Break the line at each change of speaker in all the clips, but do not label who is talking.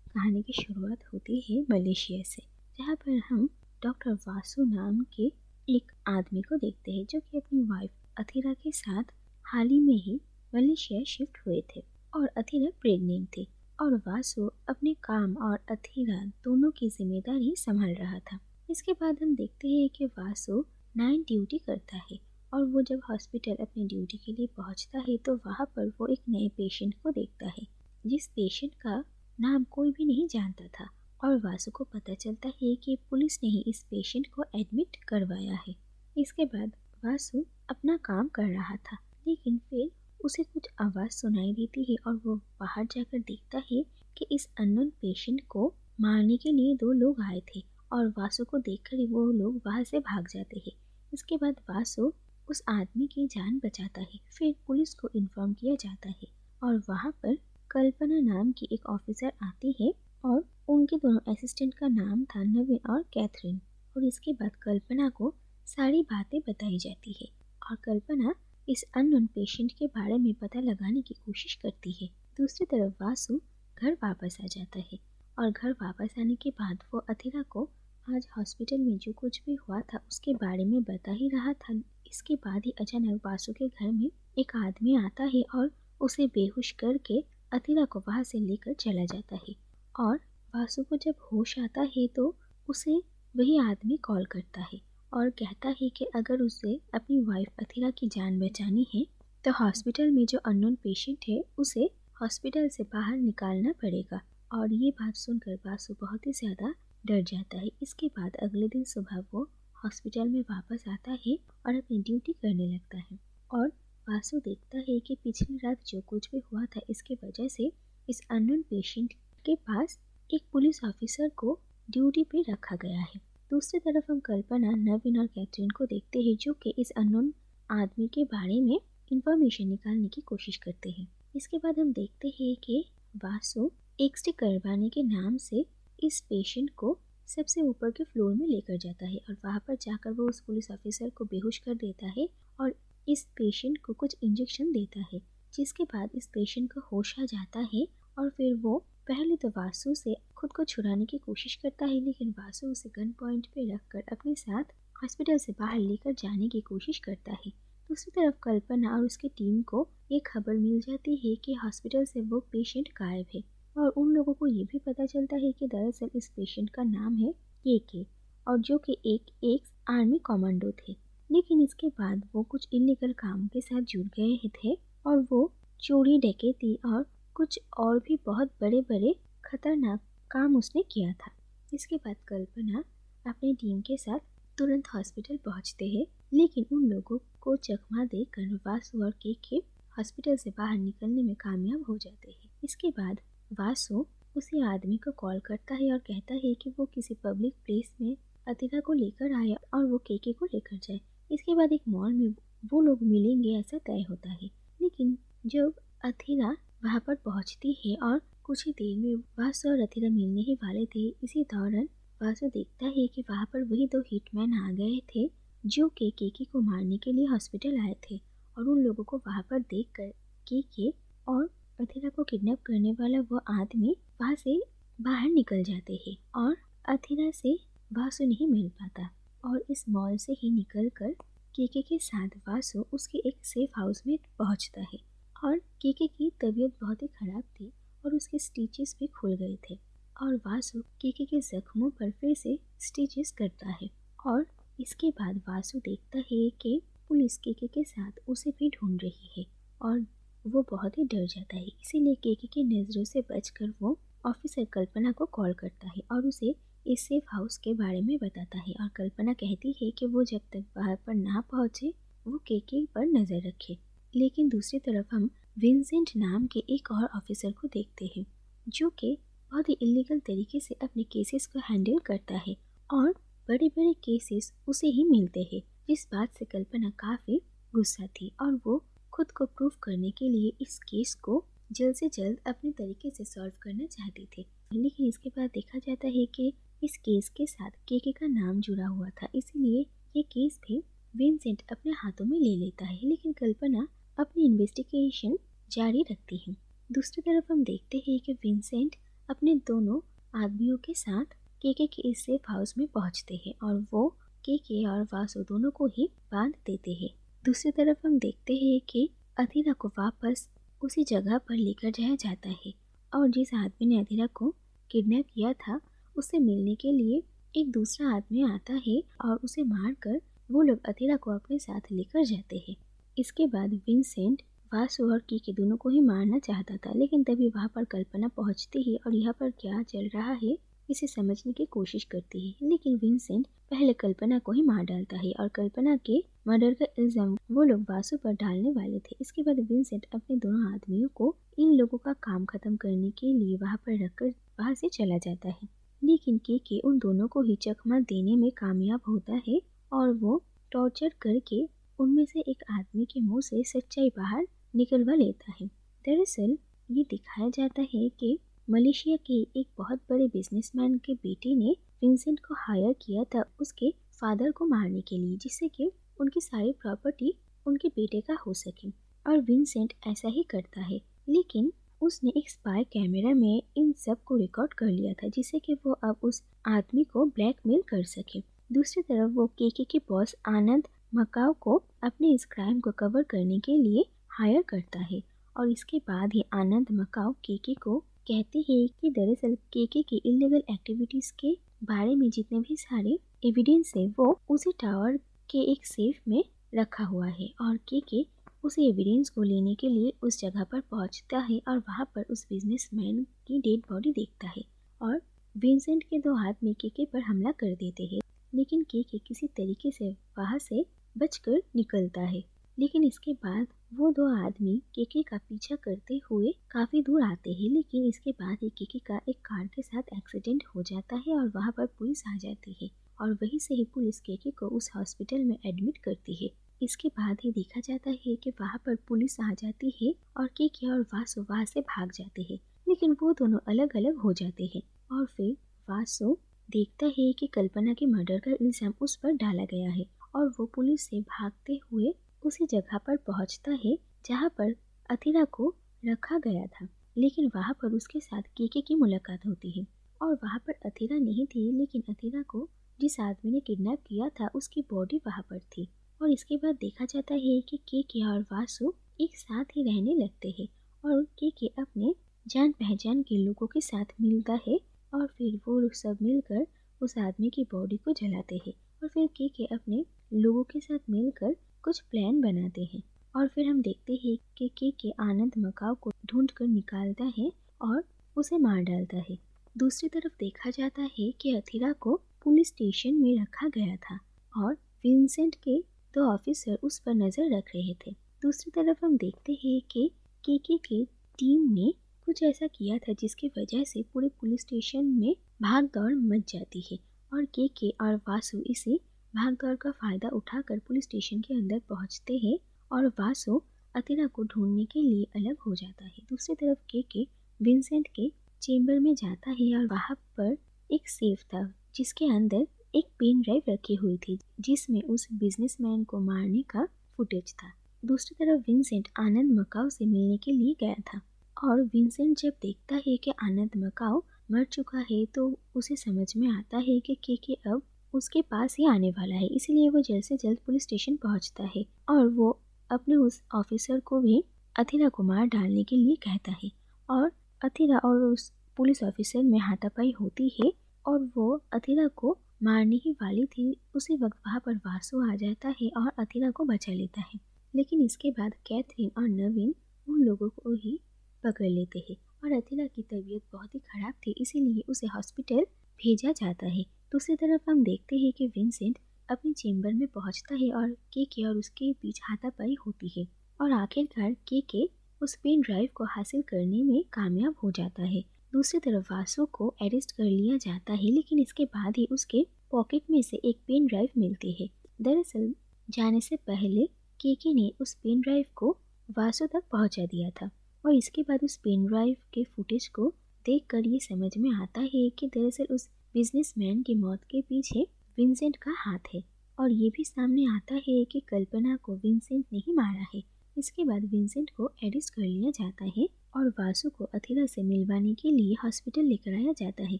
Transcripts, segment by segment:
कहानी की शुरुआत होती है मलेशिया से, जहाँ पर हम डॉक्टर वासु नाम के एक आदमी को देखते हैं जो कि अपनी वाइफ अथीरा के साथ हाल ही में ही मलेशिया शिफ्ट हुए थे और अथीरा प्रेग्नेंट थी और वासु अपने काम और अथीरा दोनों की जिम्मेदारी संभाल रहा था। इसके बाद हम देखते हैं कि वासु नाइट ड्यूटी करता है और वो जब हॉस्पिटल अपनी ड्यूटी के लिए पहुंचता है तो वहाँ पर वो एक नए पेशेंट को देखता है जिस पेशेंट का नाम कोई भी नहीं जानता था और वासु को पता चलता है कि पुलिस ने ही इस पेशेंट को एडमिट करवाया है। इसके बाद वासु अपना काम कर रहा था, लेकिन फिर उसे कुछ आवाज़ सुनाई देती है और वो बाहर जाकर देखता है कि इस अननोन पेशेंट को मारने के लिए दो लोग आए थे और वासु को देखकर ही वो लोग वहाँ से भाग जाते हैं। इसके बाद वासु उस आदमी की जान बचाता है। फिर पुलिस को इन्फॉर्म किया जाता है और वहाँ पर कल्पना नाम की एक ऑफिसर आती है और उनके दोनों असिस्टेंट का नाम था नवीन और कैथरीन। और इसके बाद कल्पना को सारी बातें बताई जाती है और कल्पना इस अननोन पेशेंट के बारे में पता लगाने की कोशिश करती है। दूसरी तरफ वासु घर वापस आ जाता है और घर वापस आने के बाद वो अथीरा को आज हॉस्पिटल में जो कुछ भी हुआ था उसके बारे में बता ही रहा था। इसके बाद ही अचानक वासु के घर में एक आदमी आता है और उसे बेहोश करके अथीरा को वहाँ से लेकर चला जाता है और वासु को जब होश आता है तो उसे वही आदमी कॉल करता है और कहता है कि अगर उसे अपनी वाइफ अथीरा की जान बचानी है तो हॉस्पिटल में जो अननोन पेशेंट है उसे हॉस्पिटल से बाहर निकालना पड़ेगा। और ये बात सुनकर वासु बहुत ही ज़्यादा डर जाता है। इसके बाद अगले दिन सुबह वो हॉस्पिटल में वापस आता है और अपनी ड्यूटी करने लगता है और वासु देखता है कि पिछली रात जो कुछ भी हुआ था इसके वजह से इस अननोन पेशेंट के पास एक पुलिस ऑफिसर को ड्यूटी पे रखा गया है। दूसरी तरफ हम कल्पना, नवीन और कैथरीन को देखते हैं जो कि इस अननोन आदमी के बारे में इंफॉर्मेशन निकालने की कोशिश करते हैं। इसके बाद हम देखते हैं कि वासु एक्सरे करवाने के नाम से इस पेशेंट को सबसे ऊपर के फ्लोर में लेकर जाता है और वहाँ पर जाकर वो उस पुलिस ऑफिसर को बेहोश कर देता है और इस पेशेंट को कुछ इंजेक्शन देता है, जिसके बाद इस पेशेंट को होश आ जाता है और फिर वो पहले तो वासु से खुद को छुड़ाने की कोशिश करता है, लेकिन वासु उसे गन पॉइंट पे रखकर अपने साथ हॉस्पिटल से बाहर लेकर जाने की कोशिश करता है। दूसरी तरफ कल्पना और उसकी टीम को ये खबर मिल जाती है कि हॉस्पिटल से वो पेशेंट गायब है और उन लोगों को ये भी पता चलता है कि दरअसल इस पेशेंट का नाम है के और जो कि एक आर्मी कमांडो थे। लेकिन इसके बाद वो कुछ इलीगल काम के साथ जुड़ गए थे और वो चोरी, डकैती और कुछ और भी बहुत बड़े बड़े खतरनाक काम उसने किया था। इसके बाद कल्पना अपनी टीम के साथ तुरंत हॉस्पिटल पहुंचते हैं, लेकिन उन लोगों को चकमा देकर वासु और के हॉस्पिटल से बाहर निकलने में कामयाब हो जाते हैं। इसके बाद वासु उसी आदमी को कॉल करता है और कहता है कि वो किसी पब्लिक प्लेस में अथीरा को लेकर आए और वो के को लेकर जाए। इसके बाद एक मॉल में वो लोग मिलेंगे ऐसा तय होता है। लेकिन जब अथीरा वहाँ पर पहुँचती है और कुछ ही देर में वासु और अथीरा मिलने ही वाले थे, इसी दौरान वासु देखता है कि वहाँ पर वही दो हिटमैन आ गए थे जो के को मारने के लिए हॉस्पिटल आए थे और उन लोगों को वहाँ पर देख कर के और अथीरा को किडनैप करने वाला वो आदमी वहाँ से बाहर निकल जाते हैं और अथीरा से वासु नहीं मिल पाता और इस मॉल से ही निकलकर के साथ वासु उसके एक सेफ हाउस में पहुँचता है और के की तबीयत बहुत ही खराब थी और उसके स्टिचेस भी खुल गए थे और वासु के जख्मों पर फिर से स्टिचेस करता है। और इसके बाद वासु देखता है कि पुलिस के साथ उसे भी ढूंढ रही है और वो बहुत ही डर जाता है। इसीलिए के नज़रों से बचकर वो ऑफिसर कल्पना को कॉल करता है और उसे इस सेफ हाउस के बारे में बताता है और कल्पना कहती है कि वो जब तक बाहर पर ना पहुंचे वो के पर नज़र रखे। लेकिन दूसरी तरफ हम विंसेंट नाम के एक और ऑफिसर को देखते हैं जो कि बहुत ही इलीगल तरीके से अपने केसेस को हैंडल करता है और बड़े बड़े केसेस उसे ही मिलते हैं, जिस बात से कल्पना काफ़ी गुस्सा थी और वो खुद को प्रूव करने के लिए इस केस को जल्द से जल्द अपने तरीके से सॉल्व करना चाहती थी। लेकिन इसके बाद देखा जाता है कि इस केस के साथ के का नाम जुड़ा हुआ था, इसीलिए ये केस भी विंसेंट अपने हाथों में ले लेता है। लेकिन कल्पना अपनी इन्वेस्टिगेशन जारी रखती है। दूसरी तरफ हम देखते हैं कि विंसेंट अपने दोनों आदमियों के साथ केके के इस सेफ हाउस में पहुंचते हैं और वो केके और वासु दोनों को ही बांध देते हैं। दूसरी तरफ हम देखते हैं कि अधीरा को वापस उसी जगह पर लेकर जाया जाता है और जिस आदमी ने अधीरा को किडनैप किया था उससे मिलने के लिए एक दूसरा आदमी आता है और उसे मारकर वो लोग अधीरा को अपने साथ लेकर जाते हैं। इसके बाद विंसेंट वासु और केके दोनों को ही मारना चाहता था, लेकिन तभी वहाँ पर कल्पना पहुँचती है और यहाँ पर क्या चल रहा है इसे समझने की कोशिश करती है। लेकिन विंसेंट पहले कल्पना को ही मार डालता है और कल्पना के मर्डर का इल्जाम वो लोग वासु पर डालने वाले थे। इसके बाद विंसेंट अपने दोनों आदमियों को इन लोगों का काम खत्म करने के लिए वहाँ पर रखकर वहाँ से चला जाता है। लेकिन केके उन दोनों को ही चकमा देने में कामयाब होता है और वो टॉर्चर करके उनमें से एक आदमी के मुंह से सच्चाई बाहर निकलवा लेता है। दरअसल ये दिखाया जाता है कि मलेशिया के एक बहुत बड़े बिजनेसमैन के बेटे ने विंसेंट को हायर किया था उसके फादर को मारने के लिए, जिससे कि उनकी सारी प्रॉपर्टी उनके बेटे का हो सके। और विंसेंट ऐसा ही करता है, लेकिन उसने एक स्पाई कैमरा में इन सब को रिकॉर्ड कर लिया था जिससे कि वो अब उस आदमी को ब्लैकमेल कर सके। दूसरी तरफ वो केके के बॉस आनंद मकाओ को अपने इस क्राइम को कवर करने के लिए हायर करता है और इसके बाद ही आनंद मकाओ केके को कहते हैं कि दरअसल केके की इलीगल एक्टिविटीज के बारे में जितने भी सारे एविडेंस है वो उसी टावर के एक सेफ में रखा हुआ है और केके उस एविडेंस को लेने के लिए उस जगह पर पहुंचता है और वहां पर उस बिजनेसमैन की डेड बॉडी देखता है और विंसेंट के दो आदमी केके पर हमला कर देते हैं। लेकिन केके किसी तरीके से वहां से बचकर निकलता है। लेकिन इसके बाद वो दो आदमी केके का पीछा करते हुए काफी दूर आते हैं, लेकिन इसके बाद ही केके का एक कार के साथ एक्सीडेंट हो जाता है और वहाँ पर पुलिस आ जाती है और वहीं से ही पुलिस केके को उस हॉस्पिटल में एडमिट करती है। इसके बाद ही देखा जाता है कि वहाँ पर पुलिस आ जाती है और केके और वासु वहाँ से भाग जाते हैं, लेकिन वो दोनों अलग अलग हो जाते हैं। और फिर वासु देखता है कि कल्पना के मर्डर का इल्जाम उस पर डाला गया है और वो पुलिस से भागते हुए उसी जगह पर पहुंचता है जहां पर अथीरा को रखा गया था। लेकिन वहां पर उसके साथ केके की मुलाकात होती है और वहां पर अथीरा नहीं थी, लेकिन अथीरा को जिस आदमी ने किडनैप किया था उसकी बॉडी वहां पर थी। और इसके बाद देखा जाता है कि केके और वासु एक साथ ही रहने लगते हैं और केके अपने जान पहचान के लोगों के साथ मिलता है और फिर वो सब मिलकर उस आदमी की बॉडी को जलाते हैं और फिर केके अपने लोगों के साथ मिलकर कुछ प्लान बनाते हैं। और फिर हम देखते हैं कि केके आनंद मकाओ को ढूंढ कर निकालता है और उसे मार डालता है। दूसरी तरफ देखा जाता है कि अथीरा को पुलिस स्टेशन में रखा गया था और विंसेंट के दो ऑफिसर उस पर नजर रख रहे थे। दूसरी तरफ हम देखते हैं कि केके की टीम ने कुछ ऐसा किया था जिसकी वजह से पूरे पुलिस स्टेशन में भाग दौड़ मच जाती है और केके और वासु इसे भाग दौड़ का फायदा उठाकर पुलिस स्टेशन के अंदर पहुंचते हैं और वासु अथीरा को ढूंढने के लिए अलग हो जाता है। दूसरी तरफ केके विंसेंट के चेम्बर में जाता है और वहां पर एक सेफ था जिसके अंदर एक पेन ड्राइव रखी हुई थी जिसमें उस बिजनेसमैन को मारने का फुटेज था। दूसरी तरफ विंसेंट आनंद मकाओ से मिलने के लिए गया था और विंसेंट जब देखता है कि आनंद मकाओ मर चुका है तो उसे समझ में आता है कि केके अब उसके पास ही आने वाला है, इसलिए वो जल्द से जल्द पुलिस स्टेशन पहुंचता है और वो अपने उस ऑफिसर को भी अथीरा को मार डालने के लिए कहता है और अथीरा और उस पुलिस ऑफिसर में हाथापाई होती है और वो अथीरा को मारने ही वाली थी। उसी वक्त वहाँ पर वासु आ जाता है और अथीरा को बचा लेता है। लेकिन इसके बाद कैथरीन और नवीन उन लोगों को ही पकड़ लेते हैं और अथीरा की तबीयत बहुत ही खराब थी, इसीलिए उसे हॉस्पिटल भेजा जाता है। दूसरी तरफ हम देखते हैं कि विंसेंट अपने चेम्बर में पहुंचता है और केके और उसके बीच हाथापाई होती है और आखिरकार केके उस पेन ड्राइव को हासिल करने में कामयाब हो जाता है। दूसरी तरफ वासु को अरेस्ट कर लिया जाता है, लेकिन इसके बाद ही उसके पॉकेट में से एक पेन ड्राइव मिलती है। दरअसल जाने से पहले केके ने उस पेन ड्राइव को वासु तक पहुंचा दिया था और इसके बाद उस पेन ड्राइव के फुटेज को देखकर ये समझ में आता है कि दरअसल उस बिजनेसमैन की मौत के पीछे विंसेंट का हाथ है और ये भी सामने आता है कि कल्पना को विंसेंट ने ही मारा है। इसके बाद विंसेंट को अरेस्ट कर लिया जाता है और वासु को अथिरा से मिलवाने के लिए हॉस्पिटल लेकर आया जाता है,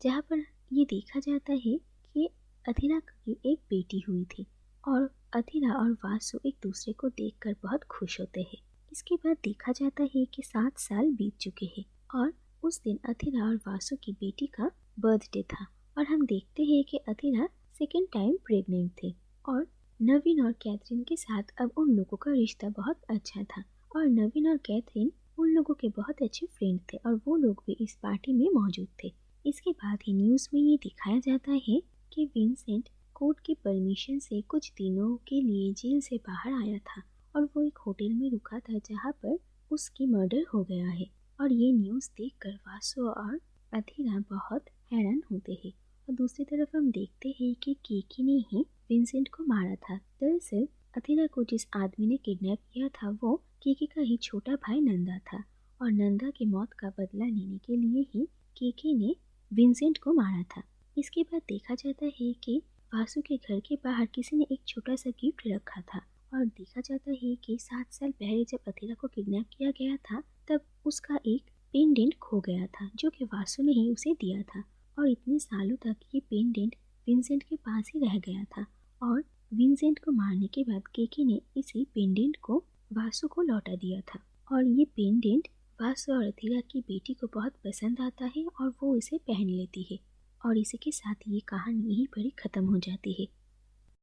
जहाँ पर ये देखा जाता है कि अथिरा की एक बेटी हुई थी और अथिरा और वासु एक दूसरे को देखकर बहुत खुश होते हैं। इसके बाद देखा जाता है कि 7 साल बीत चुके हैं और उस दिन अथिरा और वासु की बेटी का बर्थडे था और हम देखते हैं कि अथिरा सेकेंड टाइम प्रेग्नेंट थे और नवीन और कैथरीन के साथ अब उन लोगों का रिश्ता बहुत अच्छा था और नवीन और कैथरीन उन लोगों के बहुत अच्छे फ्रेंड थे और वो लोग भी इस पार्टी में मौजूद थे। इसके बाद ही न्यूज़ में ये दिखाया जाता है कि विंसेंट कोर्ट की परमिशन से कुछ दिनों के लिए जेल से बाहर आया था और वो एक होटल में रुका था जहाँ पर उसकी मर्डर हो गया है। और ये न्यूज़ देखकर वासु और अथिरा बहुत हैरान होते हैं और दूसरी तरफ हम देखते हैं कि केकी ने ही विंसेंट को मारा था। दरअसल अथिरा को जिस आदमी ने किडनैप किया था वो केके का ही छोटा भाई नंदा था और नंदा की मौत का बदला लेने के लिए ही केके ने विंसेंट को मारा था। इसके बाद देखा जाता है कि वासु के घर के बाहर किसी ने एक छोटा सा गिफ्ट रखा था और देखा जाता है कि 7 साल पहले जब अथिरा को किडनैप किया गया था तब उसका एक पेंडेंट खो गया था जो कि वासु ने ही उसे दिया था और इतने सालों तक ये पेंडेंट विंसेंट के पास ही रह गया था और विंसेंट को मारने के बाद केके ने इसी पेंडेंट को वासु को लौटा दिया था और ये पेंडेंट वासु और अथिरा की बेटी को बहुत पसंद आता है और वो इसे पहन लेती है और इसी के साथ ये कहानी यहीं पर ही खत्म हो जाती है।